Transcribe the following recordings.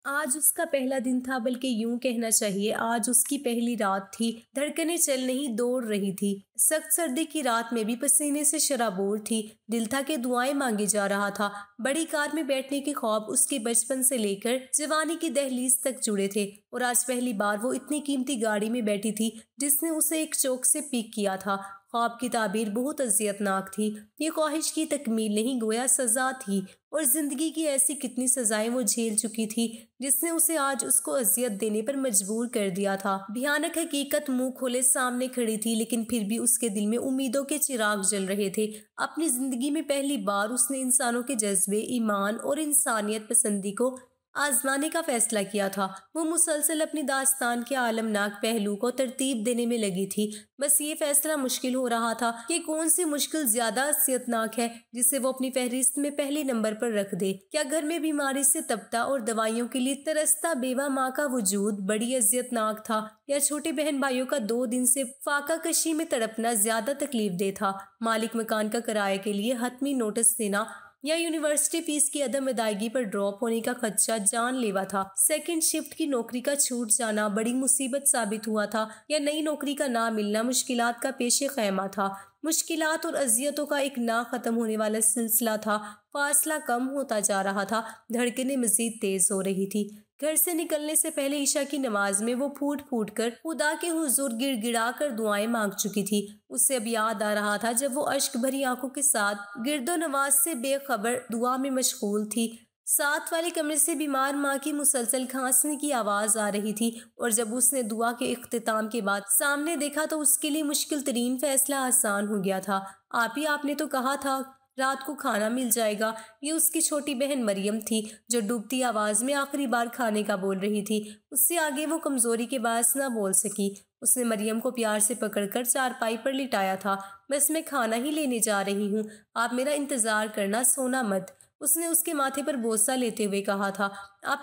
आज उसका पहला दिन था, बल्कि यूं कहना चाहिए आज उसकी पहली रात थी। धड़कनें चल नहीं दौड़ रही थी। सख्त सर्दी की रात में भी पसीने से शराबोर थी। दिल था कि दुआएं मांगे जा रहा था। बड़ी कार में बैठने के ख्वाब उसके बचपन से लेकर जवानी की दहलीज तक जुड़े थे, और आज पहली बार वो इतनी कीमती गाड़ी में बैठी थी जिसने उसे एक चौक से पिक किया था। ख्वाब की ताबीर बहुत अजियतनाक थी। ये ख्वाहिश की तकमील नहीं, गोया सजा थी। और जिंदगी की ऐसी कितनी सजाएं वो झेल चुकी थी जिसने उसे आज उसको अजियत देने पर मजबूर कर दिया था। भयानक हकीकत मुंह खोले सामने खड़ी थी, लेकिन फिर भी उसके दिल में उम्मीदों के चिराग जल रहे थे। अपनी जिंदगी में पहली बार उसने इंसानों के जज्बे, ईमान और इंसानियत पसंदी को आजमाने का फैसला किया था। वो मुसलसल अपनी दास्तान के आलमनाक पहलू को तरतीब देने में लगी थी। बस ये फैसला मुश्किल हो रहा था कि कौन सी मुश्किल ज्यादा असियतनाक है, जिसे वो अपनी फहरिस्त में पहले नंबर पर रख दे। क्या घर में बीमारी से तपता और दवाइयों के लिए तरसता बेवा माँ का वजूद बड़ी अजियतनाक था, या छोटे बहन भाइयों का 2 दिन से फाका कशी में तड़पना ज्यादा तकलीफ दे था। मालिक मकान का किराए के लिए हतमी नोटिस देना या यूनिवर्सिटी फीस की अदम अदायगी पर ड्रॉप होने का खदशा जानलेवा था। सेकंड शिफ्ट की नौकरी का छूट जाना बड़ी मुसीबत साबित हुआ था, या नई नौकरी का ना मिलना मुश्किलात का पेशे खैमा था। मुश्किलात और अजियतों का एक ना खत्म होने वाला सिलसिला था। फासला कम होता जा रहा था, धड़कनें मजीद तेज हो रही थी। घर से निकलने से पहले ईशा की नमाज में वो फूट फूट कर खुदा के हुजूर गिड़गिड़ा कर दुआएं मांग चुकी थी। उससे अब याद आ रहा था जब वो अश्क भरी आंखों के साथ गिरदो नवाज से बेखबर दुआ में मशगूल थी। साथ वाले कमरे से बीमार माँ की मुसलसल खांसने की आवाज आ रही थी, और जब उसने दुआ के इख्तिताम के बाद सामने देखा तो उसके लिए मुश्किल तरीन फैसला आसान हो गया था। आपने तो कहा था रात को खाना मिल जाएगा। ये उसकी छोटी बहन मरियम थी जो डूबती आवाज में आखिरी बार खाने का बोल रही थी। उससे आगे वो कमजोरी के बायस ना बोल सकी। उसने मरियम को प्यार से पकड़कर चारपाई पर लिटाया था। बस मैं खाना ही लेने जा रही हूँ, आप मेरा इंतजार करना, सोना मत। उसने उसके माथे पर बोसा लेते हुए कहा था,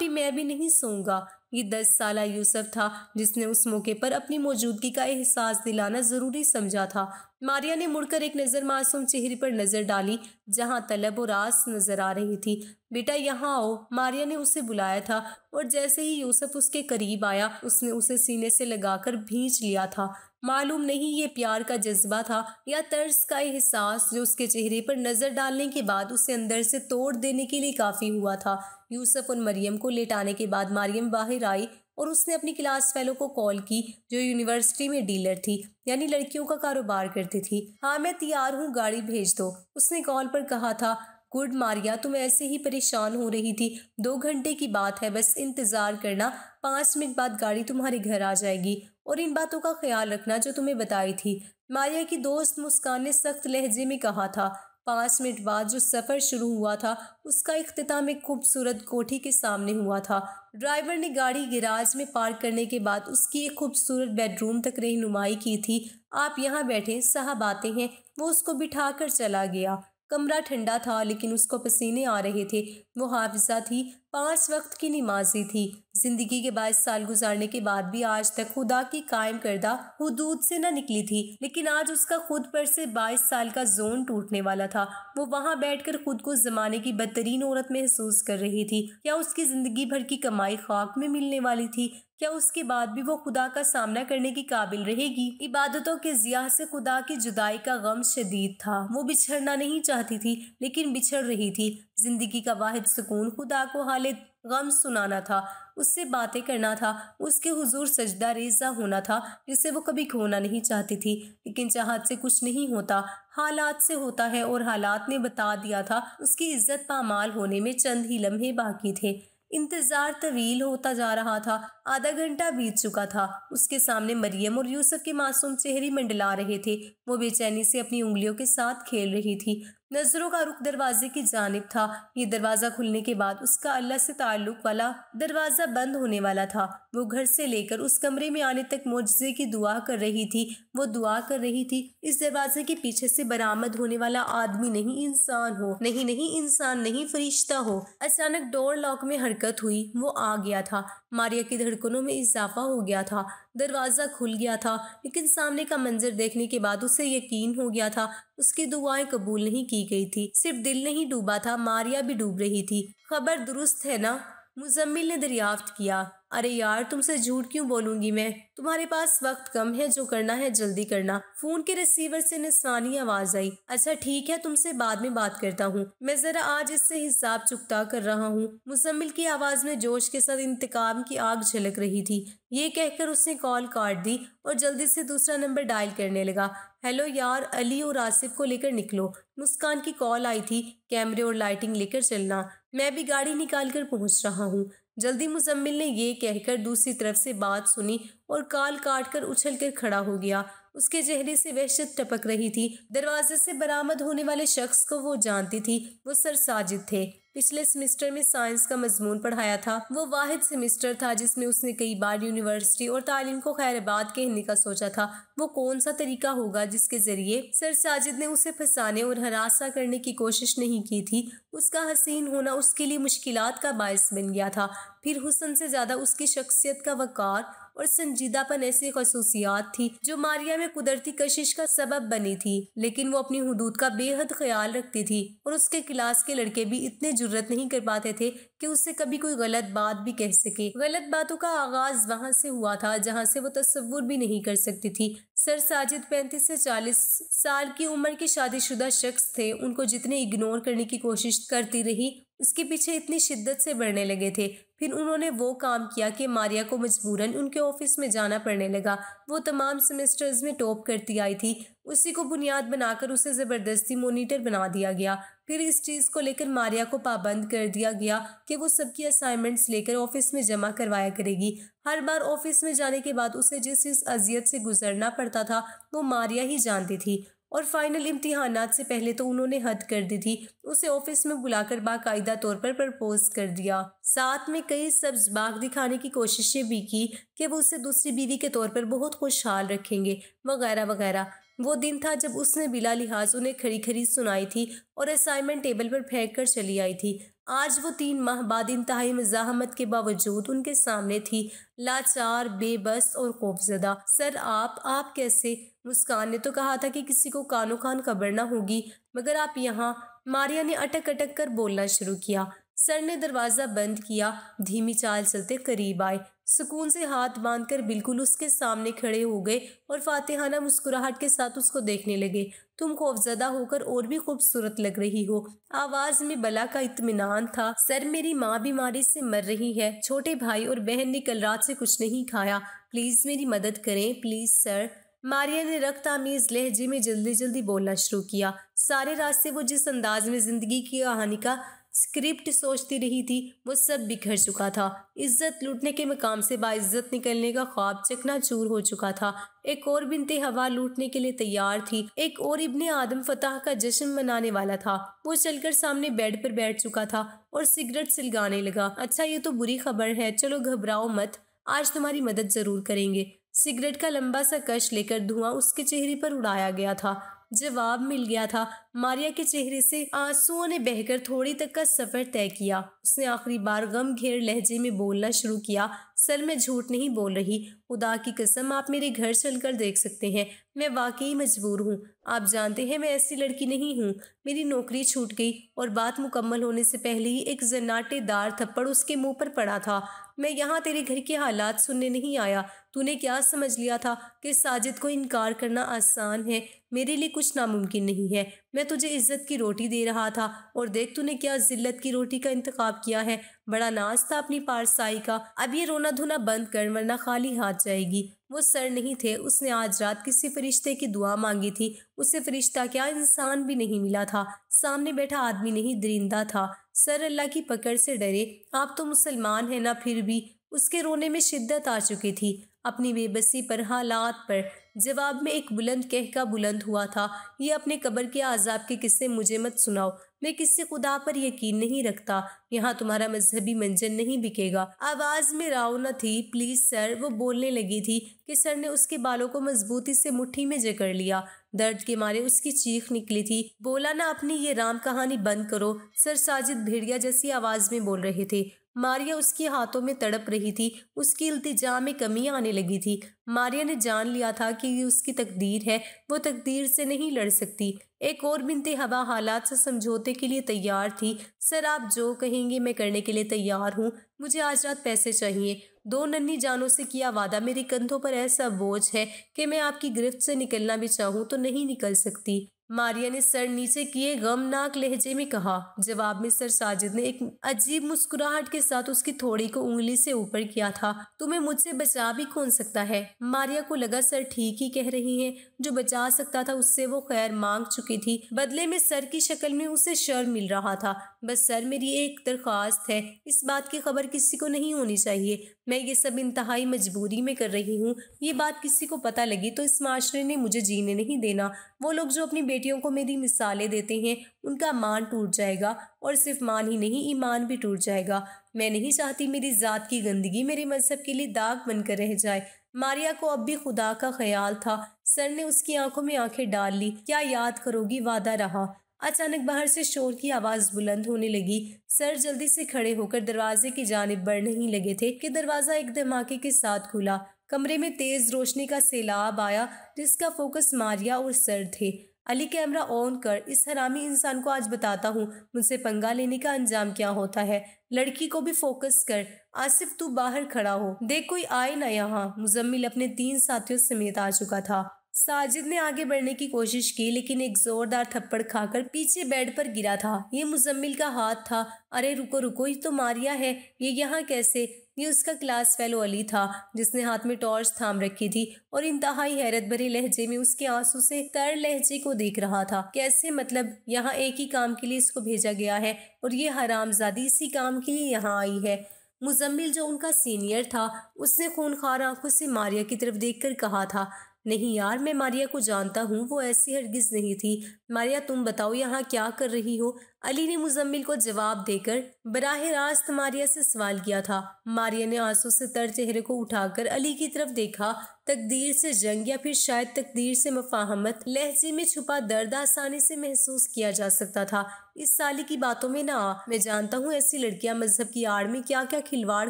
मैं भी नहीं सोऊंगा। ये 10 साला यूसुफ था जिसने उस मौके पर अपनी मौजूदगी का एहसास दिलाना जरूरी समझा था। मारिया ने मुड़कर एक नजर मासूम चेहरे पर नजर डाली जहां तलब और आस नजर आ रही थी। बेटा यहाँ आओ, मारिया ने उसे बुलाया था, और जैसे ही यूसुफ उसके करीब आया उसने उसे सीने से लगाकर भींच लिया था। मालूम नहीं ये प्यार का जज्बा था या तर्स का एहसास जो उसके चेहरे पर नजर डालने के बाद उसे अंदर से तोड़ देने के लिए काफी हुआ था। यूसुफ और मरियम को लेटाने के बाद मरियम बाहर आई और उसने अपनी क्लास फेलो को कॉल की जो यूनिवर्सिटी में डीलर थी, यानी लड़कियों का कारोबार करती थी। हाँ मैं तैयार हूँ, गाड़ी भेज दो, उसने कॉल पर कहा था। गुड मारिया, तुम ऐसे ही परेशान हो रही थी। 2 घंटे की बात है, बस इंतजार करना, 5 मिनट बाद गाड़ी तुम्हारे घर आ जाएगी। और इन बातों का ख्याल रखना जो तुम्हें बताई थी, मारिया की दोस्त मुस्कान ने सख्त लहजे में कहा था। 5 मिनट बाद जो सफ़र शुरू हुआ था उसका इख्तिताम एक खूबसूरत कोठी के सामने हुआ था। ड्राइवर ने गाड़ी गैराज में पार्क करने के बाद उसकी एक खूबसूरत बेडरूम तक रहनुमाई की थी। आप यहाँ बैठे, साहब आते हैं। वो उसको बिठा कर चला गया। कमरा ठंडा था लेकिन उसको पसीने आ रहे थे। वो हाफिजा थी, 5 वक्त की नमाजी थी। जिंदगी के 22 साल गुजारने के बाद भी आज तक खुदा की कायम करदा हुदूद से न निकली थी, लेकिन आज उसका खुद पर से 22 साल का जोन टूटने वाला था। वो वहां बैठकर खुद को जमाने की बदतरीन औरत महसूस कर रही थी। क्या उसकी जिंदगी भर की कमाई खाक में मिलने वाली थी? क्या उसके बाद भी वो खुदा का सामना करने की काबिल रहेगी? इबादतों के जिया से खुदा की जुदाई का गम शदीद था। वो बिछड़ना नहीं चाहती थी लेकिन बिछड़ रही थी। जिंदगी का वाहिद सुकून खुदा को हाले गम सुनाना था, उससे बातें करना था, उसके हुजूर सजदा रेज़ा होना था जिसे वो कभी खोना नहीं चाहती थी। लेकिन चाहत से कुछ नहीं होता, हालात से होता है, और हालात ने बता दिया था उसकी इज्जत पामाल होने में चंद ही लम्हे बाकी थे। इंतजार तवील होता जा रहा था। आधा घंटा बीत चुका था। उसके सामने मरियम और यूसुफ के मासूम चेहरे मंडला रहे थे। वो बेचैनी से अपनी उंगलियों के साथ खेल रही थी। नजरों का रुख दरवाजे की जानिब था। ये दरवाजा खुलने के बाद उसका अल्लाह से ताल्लुक वाला दरवाजा बंद होने वाला था। वो घर से लेकर उस कमरे में आने तक मोजज़े की दुआ कर रही थी। वो दुआ कर रही थी इस दरवाजे के पीछे से बरामद होने वाला आदमी नहीं इंसान हो, नहीं इंसान नहीं फरिश्ता हो। अचानक डोर लॉक में हरकत हुई। वो आ गया था। मारिया की धड़कनों में इजाफा हो गया था। दरवाजा खुल गया था, लेकिन सामने का मंजर देखने के बाद उसे यकीन हो गया था उसकी दुआएं कबूल नहीं की गई थी। सिर्फ दिल नहीं डूबा था, मारिया भी डूब रही थी। खबर दुरुस्त है ना? मुजम्मिल ने दरियाफ्त किया। अरे यार, तुमसे झूठ क्यों बोलूंगी मैं, तुम्हारे पास वक्त कम है, जो करना है जल्दी करना। फोन के रिसीवर से निस्वानी आवाज आई। अच्छा ठीक है, तुमसे बाद में बात करता हूँ, मैं जरा आज इससे हिसाब चुकता कर रहा हूँ। मुजम्मिल की आवाज में जोश के साथ इंतकाम की आग झलक रही थी। ये कहकर उसने कॉल काट दी और जल्दी से दूसरा नंबर डायल करने लगा। हेलो यार, अली और आसिफ को लेकर निकलो, मुस्कान की कॉल आई थी, कैमरे और लाइटिंग लेकर चलना, मैं भी गाड़ी निकाल कर पहुंच रहा हूँ जल्दी। मुजम्मिल ने ये कहकर दूसरी तरफ से बात सुनी और कॉल काट कर उछल कर खड़ा हो गया। उसके चेहरे से वहशत टपक रही थी। दरवाजे से बरामद होने वाले शख्स को वो जानती थी, वो सर साजिद थे। पिछले सेमेस्टर में साइंस का मजमून पढ़ाया था। वो वाहिद सेमेस्टर था जिसमें उसने कई बार यूनिवर्सिटी और तालीम को खैरबाद कहने का सोचा था। वो कौन सा तरीका होगा जिसके जरिए सर साजिद ने उसे फंसाने और हरासा करने की कोशिश नहीं की थी। उसका हसीन होना उसके लिए मुश्किलात का बायस बन गया था। फिर हुस्न से ज्यादा उसकी शख्सियत का वकार और संजीदापन ऐसी खसूसियात थी जो मारिया में कुदरती कशिश का सबब बनी थी। लेकिन वो अपनी हुदूद का बेहद ख्याल रखती थी और उसके क्लास के लड़के भी इतने जुर्रत नहीं कर पाते थे कि उससे कभी कोई गलत बात भी कह सके। गलत बातों का आगाज वहां से हुआ था जहां से वो तस्वुर भी नहीं कर सकती थी। सर साजिद 35 से 40 साल की उम्र के शादीशुदा शख्स थे। उनको जितने इग्नोर करने की कोशिश करती रही, उसके पीछे इतनी शिद्दत से बढ़ने लगे थे। फिर उन्होंने वो काम किया कि मारिया को मजबूरन उनके ऑफिस में जाना पड़ने लगा। वो तमाम सेमेस्टर्स में टॉप करती आई थी। उसी को बुनियाद बनाकर उसे ज़बरदस्ती मॉनिटर बना दिया गया। फिर इस चीज़ को लेकर मारिया को पाबंद कर दिया गया कि वो सबकी असाइनमेंट्स लेकर ऑफिस में जमा करवाया करेगी। हर बार ऑफिस में जाने के बाद उसे जिस अजियत से गुजरना पड़ता था वो मारिया ही जानती थी। और फाइनल इम्तिहानात से पहले तो उन्होंने हद कर दी थी। उसे ऑफिस में बुलाकर बाकायदा तौर पर प्रपोज कर दिया। साथ में कई सब्ज बाग दिखाने की कोशिशें भी की कि वो उसे दूसरी बीवी के तौर पर बहुत खुशहाल रखेंगे, वगैरह वगैरह। वो दिन था जब उसने बिला लिहाज उन्हें खड़ी खड़ी सुनाई थी और असाइनमेंट टेबल पर फेंक कर चली आई थी। आज वो 3 माह बाद इंतहाई मज़ाहमत के बावजूद उनके सामने थी, लाचार, बेबस और खौफजदा। सर आप कैसे? मुस्कान ने तो कहा था कि किसी को कानो कान खबर ना होगी, मगर आप यहाँ। मारिया ने अटक अटक कर बोलना शुरू किया। सर ने दरवाज़ा बंद किया, धीमी चाल चलते करीब आए, सुकून से हाथ बांधकर बिल्कुल उसके सामने खड़े हो गए और फातिहाना मुस्कुराहट के साथ उसको देखने लगे। तुम खौफजदा होकर और भी खूबसूरत लग रही हो। आवाज में बला का इत्मीनान था। सर, मेरी माँ बीमारी से मर रही है, छोटे भाई और बहन ने कल रात से कुछ नहीं खाया, प्लीज मेरी मदद करें, प्लीज सर। मारिया ने रक्त आमीज लहजे में जल्दी जल्दी बोलना शुरू किया। सारे रास्ते वो जिस अंदाज में जिंदगी की कहानी का स्क्रिप्ट सोचती रही थी वो सब बिखर चुका था। इज्जत लूटने के मकाम से बाइज्जत निकलने का ख्वाब चकनाचूर हो चुका था। एक और बिनते हवा लूटने के लिए तैयार थी। एक और इब्ने आदम फतह का जश्न मनाने वाला था। वो चलकर सामने बेड पर बैठ चुका था और सिगरेट सिलगाने लगा। अच्छा, ये तो बुरी खबर है, चलो घबराओ मत, आज तुम्हारी मदद जरूर करेंगे। सिगरेट का लंबा सा कश लेकर धुआं उसके चेहरे पर उड़ाया गया था। जवाब मिल गया था। मारिया के चेहरे से आंसुओं ने बहकर थोड़ी तक का सफर तय किया। उसने आखिरी बार गम घेर लहजे में बोलना शुरू किया। सर, मैं झूठ नहीं बोल रही, खुदा की कसम, आप मेरे घर चलकर देख सकते हैं, मैं वाकई मजबूर हूँ। आप जानते हैं मैं ऐसी लड़की नहीं हूँ। मेरी नौकरी छूट गई और बात मुकम्मल होने से पहले ही एक जन्नाटेदार थप्पड़ उसके मुंह पर पड़ा था। मैं यहाँ तेरे घर के हालात सुनने नहीं आया। तूने क्या समझ लिया था कि साजिद को इनकार करना आसान है? मेरे लिए कुछ नामुमकिन नहीं है। मैं तुझे इज्जत की रोटी दे रहा था और देख तूने क्या जिल्लत की रोटी का इंतखाब किया है। बड़ा नाज था अपनी पारसाई का। अब ये रोना धोना बंद कर, वरना खाली हाथ जाएगी। वो सर नहीं थे। उसने आज रात किसी फरिश्ते की दुआ मांगी थी। उसे फरिश्ता क्या, इंसान भी नहीं मिला था। सामने बैठा आदमी नहीं, दरिंदा था। सर, अल्लाह की पकड़ से डरे, आप तो मुसलमान हैं ना। फिर भी उसके रोने में शिद्दत आ चुकी थी, अपनी बेबसी पर, हालात पर। जवाब में एक बुलंद कहका बुलंद हुआ था, ये अपने कब्र के आजाब के किस्से मुझे मत सुनाओ। मैं किसी खुदा पर यकीन नहीं रखता। यहाँ तुम्हारा मजहबी मंजन नहीं बिकेगा। आवाज में राव न थी। प्लीज सर, वो बोलने लगी थी कि सर ने उसके बालों को मजबूती से मुट्ठी में जकड़ लिया। दर्द के मारे उसकी चीख निकली थी। बोला ना, अपनी ये राम कहानी बंद करो। सर साजिद भेड़िया जैसी आवाज में बोल रहे थे। मारिया उसके हाथों में तड़प रही थी। उसकी इल्तिजा में कमी आने लगी थी। मारिया ने जान लिया था कि ये उसकी तकदीर है, वो तकदीर से नहीं लड़ सकती। एक और बिनते हवा हालात से समझौते के लिए तैयार थी। सर, आप जो कहेंगे मैं करने के लिए तैयार हूँ। मुझे आज रात पैसे चाहिए। 2 नन्ही जानों से किया वादा मेरे कंधों पर ऐसा बोझ है कि मैं आपकी गिरफ्त से निकलना भी चाहूँ तो नहीं निकल सकती। मारिया ने सर नीचे किए गमनाक लहजे में कहा। जवाब में सर साजिद ने एक अजीब मुस्कुराहट के साथ उसकी थोड़ी को उंगली से ऊपर किया था। तुम्हें मुझसे बचा भी कौन सकता है? मारिया को लगा सर ठीक ही कह रही हैं। जो बचा सकता था उससे वो खैर मांग चुकी थी। बदले में सर की शक्ल में उसे शर्म मिल रहा था। बस सर, मेरी एक दरख्वास्त है, इस बात की खबर किसी को नहीं होनी चाहिए। मैं ये सब इंतहाई मजबूरी में कर रही हूँ। ये बात किसी को पता लगी तो इस माशरे ने मुझे जीने नहीं देना। वो लोग जो अपनी बेटियों को मेरी मिसालें देते हैं, उनका मान टूट जाएगा, और सिर्फ मान ही नहीं, ईमान भी टूट जाएगा। मैं नहीं चाहती मेरी जात की गंदगी मेरे मजहब के लिए दाग बनकर रह जाए। मारिया को अब भी खुदा का ख्याल था। सर ने उसकी आंखों में आंखें डाल ली। क्या याद करोगी, वादा रहा। अचानक बाहर से शोर की आवाज बुलंद होने लगी। सर जल्दी से खड़े होकर दरवाजे की जानिब बढ़ने ही लगे थे कि दरवाजा एक धमाके के साथ खुला। कमरे में तेज रोशनी का सैलाब आया जिसका फोकस मारिया और सर थे। अली, कैमरा ऑन कर। इस हरामी इंसान को आज बताता हूँ मुझसे पंगा लेने का अंजाम क्या होता है। लड़की को भी फोकस कर। आसिफ, तू बाहर खड़ा हो, देख कोई आए ना यहाँ। मुजम्मिल अपने 3 साथियों समेत आ चुका था। साजिद ने आगे बढ़ने की कोशिश की लेकिन एक जोरदार थप्पड़ खाकर पीछे बेड पर गिरा था। ये मुजम्मिल का हाथ था। अरे रुको रुको, ये तो मारिया है। ये यहाँ कैसे? ये उसका क्लास फेलो अली था जिसने हाथ में टॉर्च थाम रखी थी और इंतहाई हैरत भरे लहजे में उसके आंसू से तर लहजे को देख रहा था। कैसे मतलब? यहाँ एक ही काम के लिए इसको भेजा गया है और ये हरामजादी इसी काम के लिए यहाँ आई है। मुजम्मिल जो उनका सीनियर था उसने खूनखार आंखों से मारिया की तरफ देखकर कहा था। नहीं यार, मैं मारिया को जानता हूँ, वो ऐसी हरगिज नहीं थी। मारिया, तुम बताओ यहाँ क्या कर रही हो? अली ने मुजम्मिल को जवाब देकर बराह रास्त मारिया से सवाल किया था। मारिया ने आंसू से तर चेहरे को उठाकर अली की तरफ देखा। तकदीर से जंग या फिर शायद तकदीर से मुफाहमत, लहजे में छुपा दर्द आसानी से महसूस किया जा सकता था। इस साली की बातों में ना आ। मैं जानता हूँ ऐसी लड़कियां मजहब की आड़ में क्या क्या खिलवाड़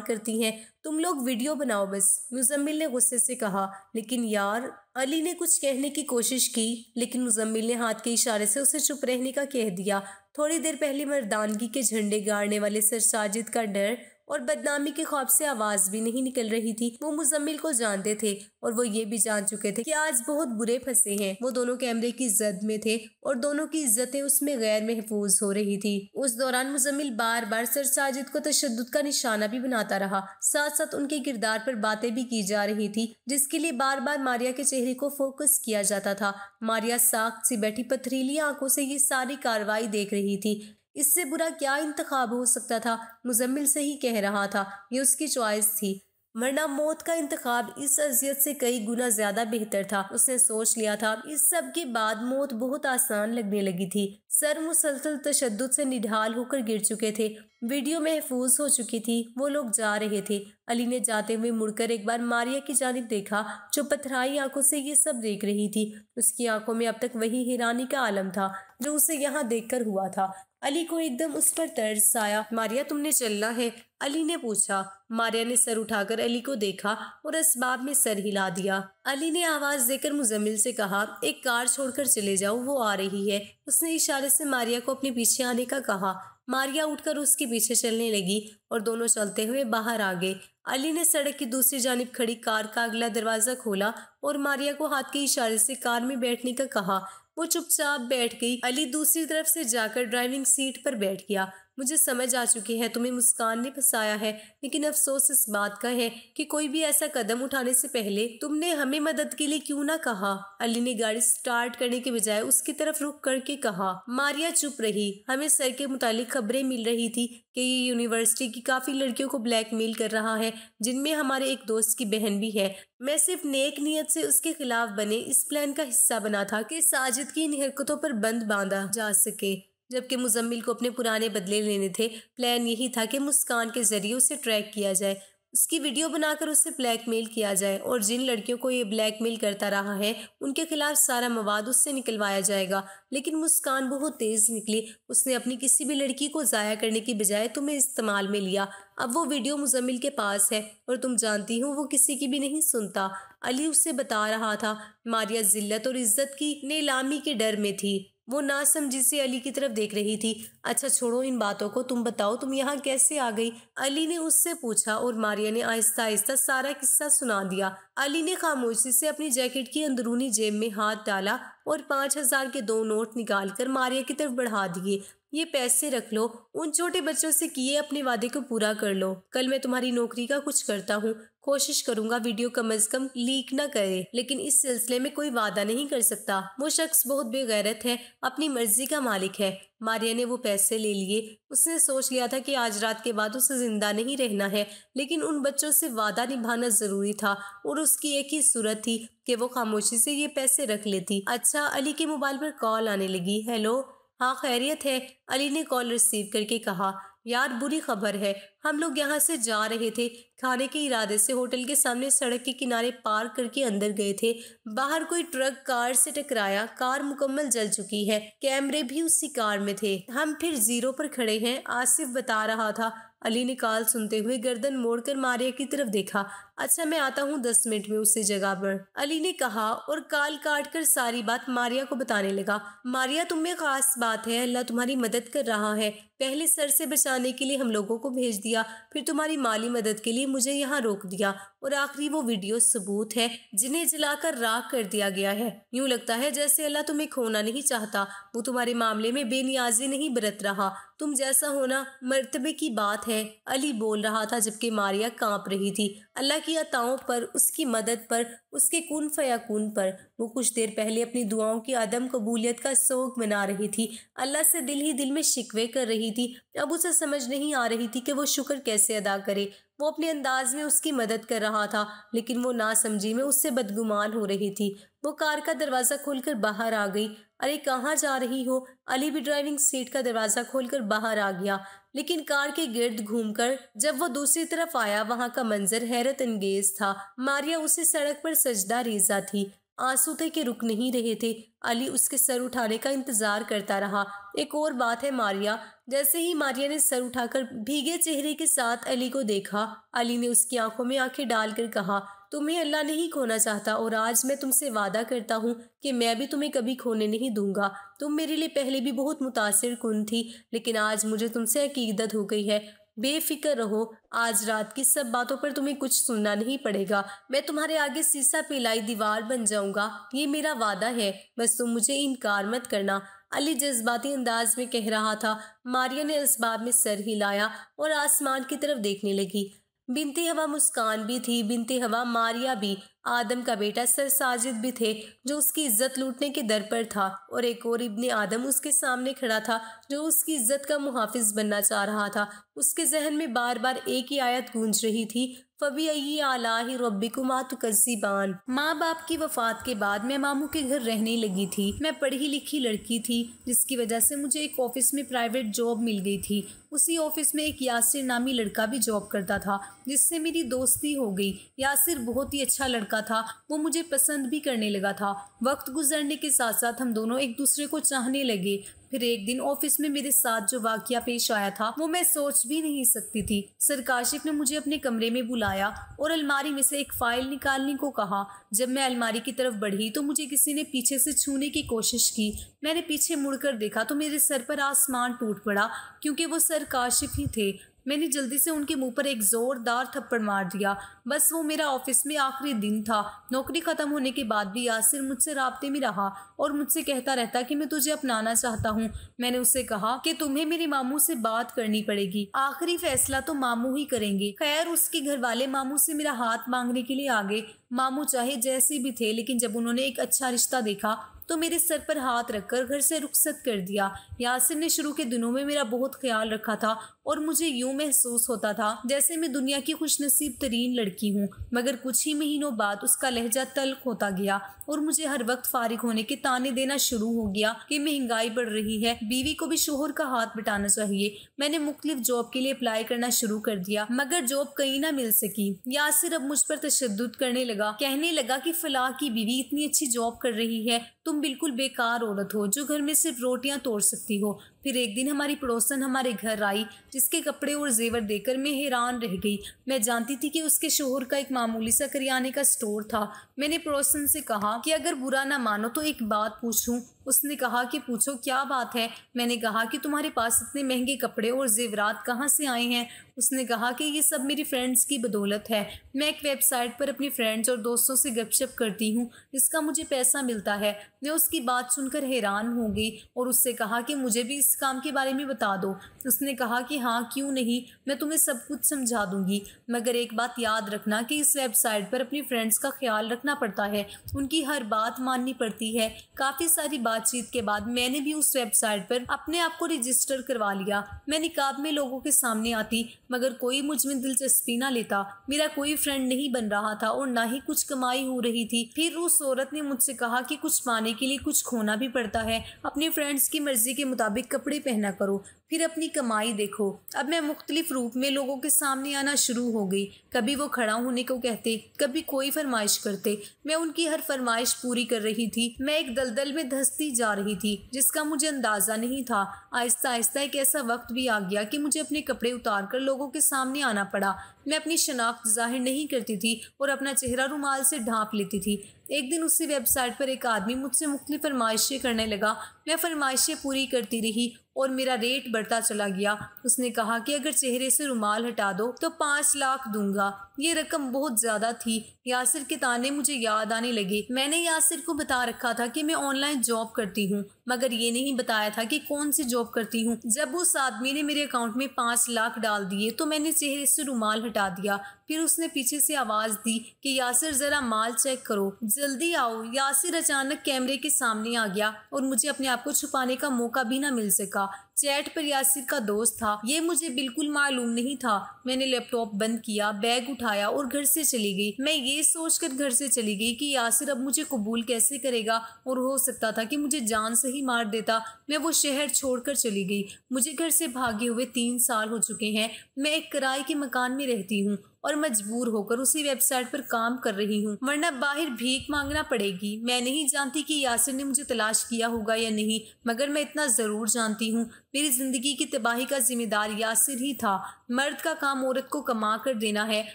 करती हैं। तुम लोग वीडियो बनाओ बस, मुजम्मिल ने गुस्से से कहा। लेकिन यार, अली ने कुछ कहने की कोशिश की लेकिन मुजम्मिल ने हाथ के इशारे से उसे चुप रहने का कह दिया। थोड़ी देर पहले मर्दानगी के झंडे गाड़ने वाले सर साजिद का डर और बदनामी के ख्वाब से आवाज भी नहीं निकल रही थी। वो मुजम्मिल को जानते थे और वो ये भी जान चुके थे कि आज बहुत बुरे फंसे हैं। वो दोनों कैमरे की जद में थे और दोनों की इज्जतें उसमें गैर महफूज हो रही थी। उस दौरान मुजम्मिल बार बार सर साजिद को तशद्दुद का निशाना भी बनाता रहा। साथ साथ उनके किरदार पर बातें भी की जा रही थी जिसके लिए बार बार मारिया के चेहरे को फोकस किया जाता था। मारिया साख्त सी बैठी पथरीली आंखों से ये सारी कार्रवाई देख रही थी। इससे बुरा क्या इंतखाब हो सकता था? मुजम्मिल सही कह रहा था, ये उसकी चॉइस थी, वरना मौत का इंतखाब इस अजियत से कई गुना ज्यादा बेहतर था। उसने सोच लिया था। इस सब के बाद मौत बहुत आसान लगने लगी थी। सर मुसलसल तशद्दुद से निढाल होकर गिर चुके थे। वीडियो महफूज हो चुकी थी। वो लोग जा रहे थे। अली ने जाते हुए मुड़कर एक बार मारिया की जानिब देखा जो पथराई आंखों से ये सब देख रही थी। उसकी आंखों में अब तक वही हैरानी का आलम था जो उसे यहाँ देखकर हुआ था। अली को एकदम उस पर तरस आया। मारिया, तुमने चलना है? अली ने पूछा। मारिया ने सर उठाकर अली को देखा और असबाब में सर हिला दिया। अली ने आवाज देकर मुजम्मिल से कहा, एक कार छोड़कर चले जाओ, वो आ रही है। उसने इशारे से मारिया को अपने पीछे आने का कहा। मारिया उठकर उसके पीछे चलने लगी और दोनों चलते हुए बाहर आ गए। अली ने सड़क की दूसरी जानिब खड़ी कार का अगला दरवाजा खोला और मारिया को हाथ के इशारे से कार में बैठने का कहा। वो चुपचाप बैठ गई। अली दूसरी तरफ से जाकर ड्राइविंग सीट पर बैठ गया। मुझे समझ आ चुकी है तुम्हें मुस्कान ने फंसाया है, लेकिन अफसोस इस बात का है कि कोई भी ऐसा कदम उठाने से पहले तुमने हमें मदद के लिए क्यों ना कहा। अली ने गाड़ी स्टार्ट करने के बजाय उसकी तरफ रुक करके कहा। मारिया चुप रही। हमें सर के मुतालिक खबरें मिल रही थी कि ये यूनिवर्सिटी की काफी लड़कियों को ब्लैकमेल कर रहा है, जिनमें हमारे एक दोस्त की बहन भी है। मैं सिर्फ नेक नियत से उसके खिलाफ बने इस प्लान का हिस्सा बना था कि साजिद की इन हरकतों पर बंद बांधा जा सके, जबकि मुजम्मिल को अपने पुराने बदले लेने थे। प्लान यही था कि मुस्कान के जरिए उसे ट्रैक किया जाए। उसकी वीडियो बनाकर उससे ब्लैकमेल किया जाए और जिन लड़कियों को ये ब्लैकमेल करता रहा है उनके खिलाफ सारा मवाद उससे निकलवाया जाएगा। लेकिन मुस्कान बहुत तेज निकली। उसने अपनी किसी भी लड़की को ज़ाया करने की बजाय तुम्हें इस्तेमाल में लिया। अब वो वीडियो मुजम्मिल के पास है और तुम जानती हो वो किसी की भी नहीं सुनता। अली उससे बता रहा था। मारिया जिल्लत और इज्जत की नीलामी के डर में थी। वो नासमझी से अली की तरफ देख रही थी। अच्छा छोड़ो इन बातों को, तुम बताओ तुम यहाँ कैसे आ गई? अली ने उससे पूछा और मारिया ने आहिस्ता आहिस्ता सारा किस्सा सुना दिया। अली ने खामोशी से अपनी जैकेट की अंदरूनी जेब में हाथ डाला और 5,000 के 2 नोट निकालकर मारिया की तरफ बढ़ा दिए। ये पैसे रख लो, उन छोटे बच्चों से किए अपने वादे को पूरा कर लो। कल मैं तुम्हारी नौकरी का कुछ करता हूँ। कोशिश करूंगा वीडियो कम से कम लीक ना करे, लेकिन इस सिलसिले में कोई वादा नहीं कर सकता। वो शख्स बहुत बेगैरत है, अपनी मर्जी का मालिक है। मारिया ने वो पैसे ले लिए। उसने सोच लिया था कि आज रात के बाद उसे जिंदा नहीं रहना है, लेकिन उन बच्चों से वादा निभाना जरूरी था और उसकी एक ही सूरत थी कि वो खामोशी से ये पैसे रख लेती। अच्छा, अली के मोबाइल पर कॉल आने लगी। हेलो, हाँ खैरियत है? अली ने कॉल रिसीव करके कहा। यार बुरी खबर है, हम लोग यहाँ से जा रहे थे, खाने के इरादे से होटल के सामने सड़क के किनारे पार्क करके अंदर गए थे। बाहर कोई ट्रक कार से टकराया, कार मुकम्मल जल चुकी है, कैमरे भी उसी कार में थे। हम फिर जीरो पर खड़े हैं, आसिफ बता रहा था। अली ने कॉल सुनते हुए गर्दन मोड़कर मारिया की तरफ देखा। अच्छा मैं आता हूँ 10 मिनट में उसी जगह पर, अली ने कहा और कॉल काट कर सारी बात मारिया को बताने लगा। मारिया तुम में खास बात है, अल्लाह तुम्हारी मदद कर रहा है। पहले सर से बचाने के लिए हम लोगों को भेज दिया, फिर तुम्हारी माली मदद के लिए मुझे यहाँ रोक दिया और आखिरी वो वीडियो सबूत है जिन्हें जलाकर राख कर दिया गया है। यूं लगता है जैसे अल्लाह तुम्हें खोना नहीं चाहता, वो तुम्हारे मामले में बेनियाजी नहीं बरत रहा। तुम जैसा होना मर्तबे की बात है। अली बोल रहा था जबकि मारिया कांप रही थी। अल्लाह की अताओं पर, उसकी मदद पर, उसके कुन फयाकुन पर वो कुछ देर पहले अपनी दुआओं की आदम कबूलियत का सोग मना रही थी। अल्लाह से दिल ही दिल में शिकवे कर रही थी। अब उसे समझ नहीं आ रही थी कि वो शुक्र कैसे अदा करे। वो अपने अंदाज में उसकी मदद कर रहा था, लेकिन वो नासमझी में उससे बदगुमान हो रही थी। वो कार का दरवाज़ा खोलकर बाहर आ गई। अरे कहाँ जा रही हो? अली भी ड्राइविंग सीट का दरवाज़ा खोलकर बाहर आ गया, लेकिन कार के गिर्द घूमकर जब वो दूसरी तरफ आया वहां का मंजर हैरत अंगेज था। मारिया उसी सड़क पर सजदा रेज़ा थी, आंसू थे कि रुक नहीं रहे थे। अली उसके सर उठाने का इंतजार करता रहा। एक और बात है मारिया, जैसे ही मारिया ने सर उठाकर भीगे चेहरे के साथ अली को देखा, अली ने उसकी आंखों में आंखें डालकर कहा, तुम्हें अल्लाह नहीं खोना चाहता और आज मैं तुमसे वादा करता हूँ कि मैं भी तुम्हें कभी खोने नहीं दूंगा। तुम मेरे लिए पहले भी बहुत मुतासिर कुन थी, लेकिन आज मुझे तुमसे अकीदत हो गई है। बेफिक्र रहो, आज रात की सब बातों पर तुम्हें कुछ सुनना नहीं पड़ेगा। मैं तुम्हारे आगे सीसा पिलाई दीवार बन जाऊंगा, ये मेरा वादा है। बस तुम मुझे इनकार मत करना। अली जज्बाती अंदाज में कह रहा था। मारिया ने असबाब में सर हिलाया और आसमान की तरफ देखने लगी। बिनते हवा मुस्कान भी थी, बिनते हवा मारिया भी, आदम का बेटा सर साजिद भी थे जो उसकी इज्जत लूटने के दर पर था, और एक और इब्ने आदम उसके सामने खड़ा था जो उसकी इज्जत का मुहाफिज बनना चाह रहा था। उसके जहन में बार बार एक ही आयत गूंज रही थी, फबी आलाही रब्बिकुमा तुकज़्ज़िबान। माँ बाप की वफात के बाद मैं मामू के घर रहने लगी थी। मैं पढ़ी लिखी लड़की थी, जिसकी वजह से मुझे एक ऑफिस में प्राइवेट जॉब मिल गई थी। उसी ऑफिस में एक यासिर नामी लड़का भी जॉब करता था, जिससे मेरी दोस्ती हो गई। यासिर बहुत ही अच्छा लड़का था, वो मुझे पसंद भी करने लगा था। वक्त गुजरने के साथ साथ हम दोनों एक दूसरे को चाहने लगे। फिर एक दिन ऑफिस में मेरे साथ जो वाकया पेश आया था वो मैं सोच भी नहीं सकती थी। सर काशिफ ने मुझे अपने कमरे में बुलाया और अलमारी में से एक फाइल निकालने को कहा। जब मैं अलमारी की तरफ बढ़ी तो मुझे किसी ने पीछे से छूने की कोशिश की। मैंने पीछे मुड़कर देखा तो मेरे सर पर आसमान टूट पड़ा, क्योंकि वो सर काशिफ ही थे। मैंने जल्दी से उनके मुंह पर एक जोरदार थप्पड़ मार दिया। बस वो मेरा ऑफिस में आखिरी दिन था। नौकरी खत्म होने के बाद भी यासिर मुझसे राब्ते में रहा और मुझसे कहता रहता कि मैं तुझे अपनाना चाहता हूँ। मैंने उससे कहा कि तुम्हें मेरे मामू से बात करनी पड़ेगी, आखिरी फैसला तो मामू ही करेंगे। खैर, उसके घर वाले मामू से मेरा हाथ मांगने के लिए आ गए। मामू चाहे जैसे भी थे, लेकिन जब उन्होंने एक अच्छा रिश्ता देखा तो मेरे सर पर हाथ रखकर घर से रुखसत कर दिया। यासिर ने शुरू के दिनों में मेरा बहुत ख्याल रखा था और मुझे यूं महसूस होता था जैसे मैं दुनिया की खुशनसीब तरीन लड़की हूँ। मगर कुछ ही महीनों बाद उसका लहजा तल्ख होता गया और मुझे हर वक्त फारिग होने के ताने देना शुरू हो गया कि महंगाई बढ़ रही है, बीवी को भी शोहर का हाथ बटाना चाहिए। मैंने मुख्तलिफ जॉब के लिए अप्लाई करना शुरू कर दिया मगर जॉब कहीं ना मिल सकी। यासिर अब मुझ पर तशद्दुद करने लगा, कहने लगा कि फलाह की बीवी इतनी अच्छी जॉब कर रही है, तुम बिल्कुल बेकार औरत हो जो घर में सिर्फ रोटियां तोड़ सकती हो। फिर एक दिन हमारी पड़ोसन हमारे घर आई जिसके कपड़े और जेवर देखकर मैं हैरान रह गई। मैं जानती थी कि उसके शोहर का एक मामूली सा करियाने का स्टोर था। मैंने पड़ोसन से कहा कि अगर बुरा ना मानो तो एक बात पूछूं। उसने कहा कि पूछो, क्या बात है। मैंने कहा कि तुम्हारे पास इतने महंगे कपड़े और जेवरात कहाँ से आए हैं। उसने कहा कि ये सब मेरी फ्रेंड्स की बदौलत है। मैं एक वेबसाइट पर अपनी फ्रेंड्स और दोस्तों से गपशप करती हूँ, इसका मुझे पैसा मिलता है। मैं उसकी बात सुनकर हैरान हो गई और उससे कहा कि मुझे भी इस काम के बारे में बता दो। उसने कहा कि हाँ क्यों नहीं, मैं तुम्हें सब कुछ समझा दूंगी, मगर एक बात याद रखना कि इस वेबसाइट पर अपनी फ्रेंड्स का ख्याल रखना पड़ता है, उनकी हर बात माननी पड़ती है। काफ़ी सारी बातचीत के बाद मैंने भी उस वेबसाइट पर अपने आप को रजिस्टर करवा लिया। मैं निकाब में लोगों के सामने आती मगर कोई मुझ में दिलचस्पी ना लेता। मेरा कोई फ्रेंड नहीं बन रहा था और ना ही कुछ कमाई हो रही थी। फिर उस औरत ने मुझसे कहा कि कुछ पाने के लिए कुछ खोना भी पड़ता है, अपनी फ्रेंड्स की मर्जी के मुताबिक कपड़े पहना करो, फिर अपनी कमाई देखो। अब मैं मुख्तलिफ रूप में लोगों के सामने आना शुरू हो गई। कभी वो खड़ा होने को कहते, कभी कोई फरमाइश करते। मैं उनकी हर फरमाइश पूरी कर रही थी। मैं एक दलदल में धंसती जा रही थी जिसका मुझे अंदाज़ा नहीं था। आहिस्ता आहिस्ता एक ऐसा वक्त भी आ गया कि मुझे अपने कपड़े उतार कर लोगों के सामने आना पड़ा। मैं अपनी शनाख्त जाहिर नहीं करती थी और अपना चेहरा रुमाल से ढांप लेती थी। एक दिन उसी वेबसाइट पर एक आदमी मुझसे मुख्तलिफ फरमाइशें करने लगा। मैं फरमाइशें पूरी करती रही और मेरा रेट बढ़ता चला गया। उसने कहा कि अगर चेहरे से रुमाल हटा दो तो 5 लाख दूंगा। ये रकम बहुत ज़्यादा थी। यासिर के ताने मुझे याद आने लगे। मैंने यासिर को बता रखा था कि मैं ऑनलाइन जॉब करती हूँ, मगर ये नहीं बताया था कि कौन सी जॉब करती हूँ। जब उस आदमी ने मेरे अकाउंट में 5 लाख डाल दिए तो मैंने चेहरे से रुमाल हटा दिया। फिर उसने पीछे से आवाज़ दी कि यासिर ज़रा माल चेक करो, जल्दी आओ। यासिर अचानक कैमरे के सामने आ गया और मुझे अपने आप को छुपाने का मौका भी ना मिल सका। चैट पर यासिर का दोस्त था, ये मुझे बिल्कुल मालूम नहीं था। मैंने लैपटॉप बंद किया, बैग उठाया और घर से चली गई। मैं ये सोचकर घर से चली गई कि यासिर अब मुझे कबूल कैसे करेगा और हो सकता था कि मुझे जान से ही मार देता। मैं वो शहर छोड़कर चली गई। मुझे घर से भागे हुए 3 साल हो चुके हैं। मैं एक किराए के मकान में रहती हूँ और मजबूर होकर उसी वेबसाइट पर काम कर रही हूँ, वरना बाहर भीख मांगना पड़ेगी। मैं नहीं जानती कि यासिर ने मुझे तलाश किया होगा या नहीं, मगर मैं इतना ज़रूर जानती हूँ मेरी ज़िंदगी की तबाही का जिम्मेदार यासिर ही था। मर्द का काम औरत को कमा कर देना है,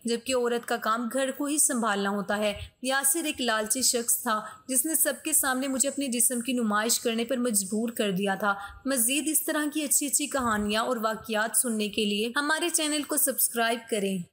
जबकि औरत का काम घर को ही संभालना होता है। यासिर एक लालची शख्स था जिसने सबके सामने मुझे अपने जिस्म की नुमाइश करने पर मजबूर कर दिया था। मज़ीद इस तरह की अच्छी अच्छी कहानियाँ और वाक़यात सुनने के लिए हमारे चैनल को सब्सक्राइब करें।